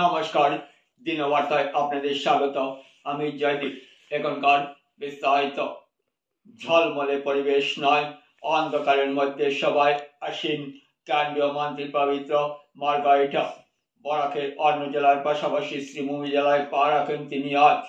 নমস্কার, দিনবার্তায় আপনাদের স্বাগত। আমি জয়দীপ। এখনকার বিস্তারিত। ঝলমলে পরিবেশ নয়, অন্ধকারের মধ্যে সবাই আসীন কেন্দ্রীয় মন্ত্রী পবিত্র মার্গারিটা। বরাকের অন্য জেলার পাশাপাশি শ্রীভূমি জেলায় পা রাখেন তিনি আজ।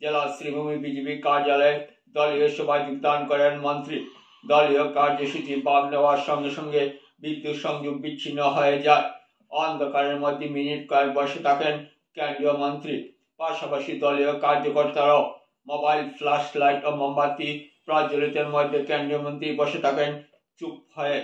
জেলা শ্রীভূমি বিজেপি কার্যালয়ে দলীয় সভায় যোগদান করেন মন্ত্রী। দলীয় কার্যসূচি বাদ নেওয়ার সঙ্গে সঙ্গে বিদ্যুৎ সংযোগ বিচ্ছিন্ন হয়ে যায়। অন্ধকারের মধ্যে মিনিট কয়েক বসে থাকেন কেন্দ্রীয় মন্ত্রী। পাশাপাশি দলীয় কার্যকর্তারাও মোবাইল ফ্ল্যাশ লাইট ও মোমবাতি প্রজ্বলিতের মধ্যে কেন্দ্রীয় মন্ত্রী বসে থাকেন চুপ হয়ে।